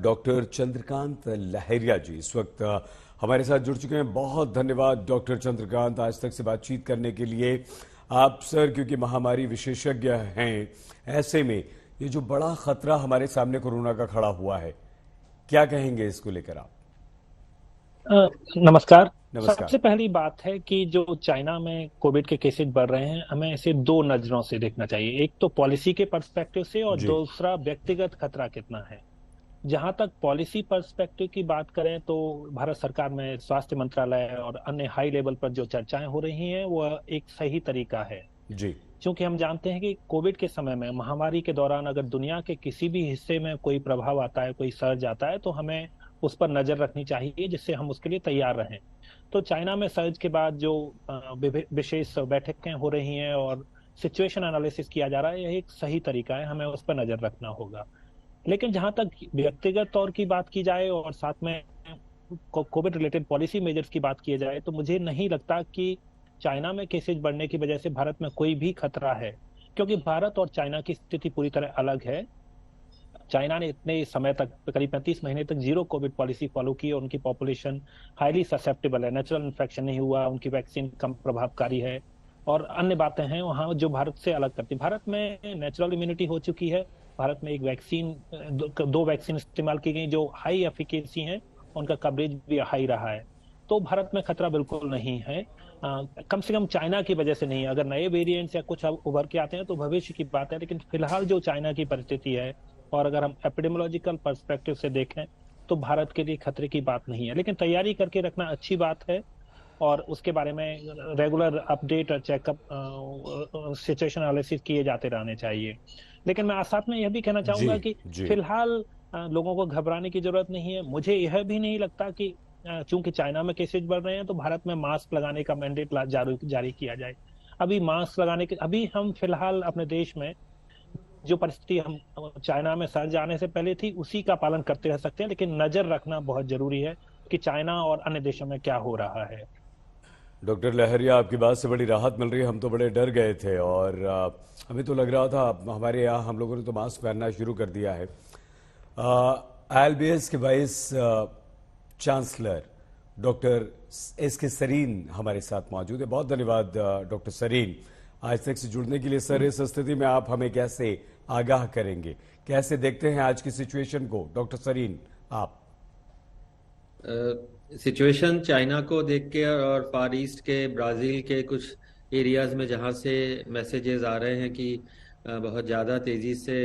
Doctor Chandrakant लहरिया जी इस वक्त हमारे साथ जुड़ चुके हैं। बहुत धन्यवाद डॉक्टर चंद्रकांत आज तक से बातचीत करने के लिए। आप सर क्योंकि महामारी विशेषज्ञ हैं, ऐसे में ये जो बड़ा खतरा हमारे सामने कोरोना का खड़ा हुआ है, क्या कहेंगे इसको लेकर आप? नमस्कार। नमस्कार। सबसे पहली बात है कि जो चाइना में कोविड के केसेस बढ़ रहे हैं, हमें इसे दो नजरों से देखना चाहिए। एक तो पॉलिसी के पर्सपेक्टिव से और जी। दूसरा व्यक्तिगत खतरा कितना है। जहां तक पॉलिसी पर्सपेक्टिव की बात करें तो भारत सरकार में स्वास्थ्य मंत्रालय और अन्य हाई लेवल पर जो चर्चाएं हो रही हैं वो एक सही तरीका है। जी। क्योंकि हम जानते हैं कि कोविड के समय में, महामारी के दौरान अगर दुनिया के किसी भी हिस्से में कोई प्रभाव आता है, कोई सर्ज आता है, तो हमें उस पर नजर रखनी चाहिए जिससे हम उसके लिए तैयार रहें। तो चाइना में सर्ज के बाद जो विशेष बैठकें हो रही हैं और सिचुएशन एनालिसिस किया जा रहा है, यह एक सही तरीका है, हमें उस पर नजर रखना होगा। लेकिन जहां तक व्यक्तिगत तौर की बात की जाए और साथ में कोविड रिलेटेड पॉलिसी मेजर्स की बात की जाए, तो मुझे नहीं लगता कि चाइना में केसेज बढ़ने की वजह से भारत में कोई भी खतरा है। क्योंकि भारत और चाइना की स्थिति पूरी तरह अलग है। चाइना ने इतने समय तक, करीब 35 महीने तक जीरो कोविड पॉलिसी फॉलो की और उनकी पॉपुलेशन हाईली ससेप्टेबल है, नेचुरल इन्फेक्शन नहीं हुआ, उनकी वैक्सीन कम प्रभावकारी है और अन्य बातें हैं वहां जो भारत से अलग करती। भारत में नेचुरल इम्यूनिटी हो चुकी है। भारत में एक वैक्सीन, दो वैक्सीन इस्तेमाल की गई जो हाई एफिकेसी हैं, उनका कवरेज भी हाई रहा है। तो भारत में खतरा बिल्कुल नहीं है। कम से कम चाइना की वजह से नहीं। अगर नए वेरिएंट्स या कुछ अब उभर के आते हैं तो भविष्य की बात है, लेकिन फिलहाल जो चाइना की परिस्थिति है और अगर हम एपिडेमियोलॉजिकल पर्सपेक्टिव से देखें तो भारत के लिए खतरे की बात नहीं है। लेकिन तैयारी करके रखना अच्छी बात है और उसके बारे में रेगुलर अपडेट और चेकअप, सिचुएशन एनालिसिस किए जाते रहने चाहिए। लेकिन मैं साथ में यह भी कहना जी। चाहूंगा कि जी। फिलहाल लोगों को घबराने की जरूरत नहीं है। मुझे यह भी नहीं लगता कि चूंकि चाइना में केसेज बढ़ रहे हैं तो भारत में मास्क लगाने का मैंडेट जारी किया जाए। अभी मास्क लगाने के, अभी हम फिलहाल अपने देश में जो परिस्थिति हम चाइना में सर्ज आने से पहले थी उसी का पालन करते रह सकते हैं, लेकिन नजर रखना बहुत जरूरी है कि चाइना और अन्य देशों में क्या हो रहा है। डॉक्टर लहरिया, आपकी बात से बड़ी राहत मिल रही है। हम तो बड़े डर गए थे और हमें तो लग रहा था, हमारे यहाँ हम लोगों ने तो मास्क पहनना शुरू कर दिया है। ILBS के vice chancellor doctor SK Sarin हमारे साथ मौजूद है। बहुत धन्यवाद डॉक्टर सरीन आज तक से जुड़ने के लिए। सर, इस स्थिति में आप हमें कैसे आगाह करेंगे, कैसे देखते हैं आज की सिचुएशन को? डॉक्टर सरीन, आप। सिचुएशन चाइना को देख के और फार ईस्ट के, ब्राजील के कुछ एरियाज में जहां से मैसेजेस आ रहे हैं कि बहुत ज़्यादा तेज़ी से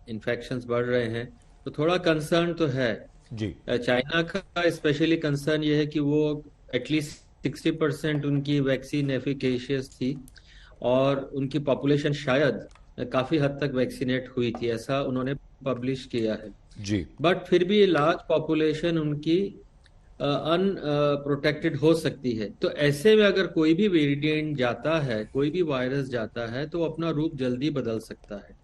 इन्फेक्शंस बढ़ रहे हैं, तो थोड़ा कंसर्न तो है। जी। चाइना का स्पेशली कंसर्न ये है कि वो एटलीस्ट 60% उनकी वैक्सीन एफिकेशियस थी और उनकी पॉपुलेशन शायद काफ़ी हद तक वैक्सीनेट हुई थी, ऐसा उन्होंने पब्लिश किया है। जी। बट फिर भी लार्ज पॉपुलेशन उनकी अनप्रोटेक्टेड हो सकती है। तो ऐसे में अगर कोई भी वेरिएंट जाता है, कोई भी वायरस जाता है, तो अपना रूप जल्दी बदल सकता है।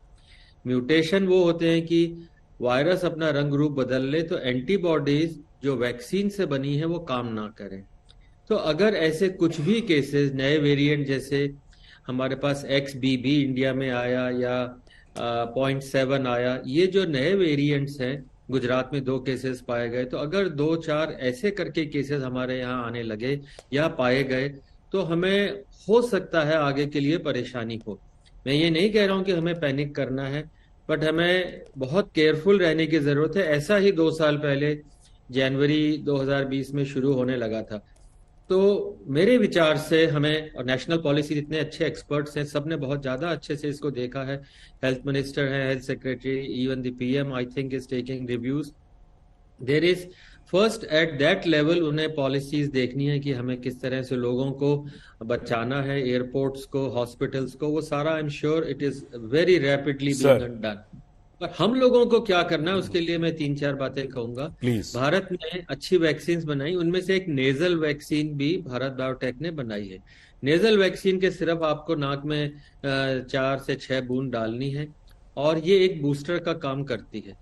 म्यूटेशन वो होते हैं कि वायरस अपना रंग रूप बदल ले तो एंटीबॉडीज जो वैक्सीन से बनी है वो काम ना करें। तो अगर ऐसे कुछ भी केसेस, नए वेरिएंट जैसे हमारे पास XBB इंडिया में आया या 0.7 आया, ये जो नए वेरिएंट्स हैं, गुजरात में 2 केसेस पाए गए, तो अगर 2-4 ऐसे करके केसेस हमारे यहाँ आने लगे या पाए गए तो हमें हो सकता है आगे के लिए परेशानी हो। मैं ये नहीं कह रहा हूँ कि हमें पैनिक करना है, बट हमें बहुत केयरफुल रहने की जरूरत है। ऐसा ही 2 साल पहले जनवरी 2020 में शुरू होने लगा था। तो मेरे विचार से हमें, और नेशनल पॉलिसी जितने अच्छे एक्सपर्ट्स हैं सब ने बहुत ज्यादा अच्छे से इसको देखा है। हेल्थ मिनिस्टर है, health secretary, even the PM I think is taking reviews. There is first at that level उन्हें पॉलिसीज देखनी है कि हमें किस तरह से लोगों को बचाना है, एयरपोर्ट्स को, हॉस्पिटल्स को, वो सारा I am sure it is very rapidly being sir, done. पर हम लोगों को क्या करना है उसके लिए मैं 3-4 बातें कहूंगा। प्लीज। भारत ने अच्छी वैक्सीन बनाई, उनमें से एक नेजल वैक्सीन भी भारत बायोटेक ने बनाई है। नेजल वैक्सीन के सिर्फ आपको नाक में 4 से 6 बूंद डालनी है और ये एक बूस्टर का काम करती है।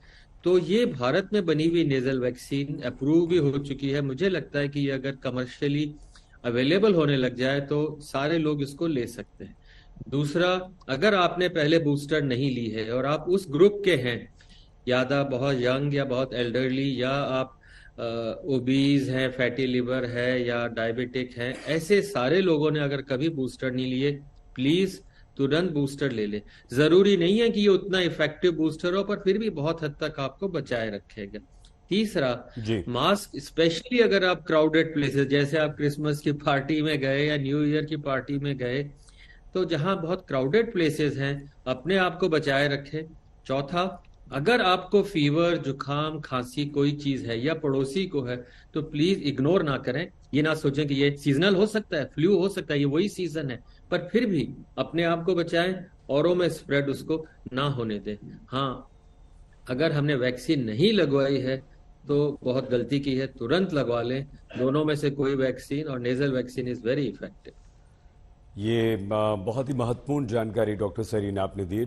तो ये भारत में बनी हुई नेजल वैक्सीन अप्रूव भी हो चुकी है। मुझे लगता है कि ये अगर कमर्शियली अवेलेबल होने लग जाए तो सारे लोग इसको ले सकते हैं। दूसरा, अगर आपने पहले बूस्टर नहीं ली है और आप उस ग्रुप के हैं या बहुत यंग या बहुत एल्डरली, या आप ओबीज हैं, फैटी लिवर है या डायबिटिक हैं, ऐसे सारे लोगों ने अगर कभी बूस्टर नहीं लिए, प्लीज तुरंत बूस्टर ले ले। जरूरी नहीं है कि ये उतना इफेक्टिव बूस्टर हो, पर फिर भी बहुत हद तक आपको बचाए रखेगा। तीसरा, जी। मास्क, स्पेशली अगर आप क्राउडेड प्लेसेस, जैसे आप क्रिसमस की पार्टी में गए या न्यू ईयर की पार्टी में गए, तो जहां बहुत क्राउडेड प्लेसेस हैं, अपने आप को बचाए रखें। चौथा, अगर आपको फीवर, जुकाम, खांसी कोई चीज है या पड़ोसी को है, तो प्लीज इग्नोर ना करें। ये ना सोचें कि ये सीजनल हो सकता है, फ्लू हो सकता है, ये वही सीजन है, पर फिर भी अपने आप को बचाएं, औरों में स्प्रेड उसको ना होने दें। हाँ, अगर हमने वैक्सीन नहीं लगवाई है तो बहुत गलती की है, तुरंत लगवा लें। दोनों में से कोई वैक्सीन, और nasal vaccine is very effective. ये बहुत ही महत्वपूर्ण जानकारी डॉक्टर सरीन आपने दी।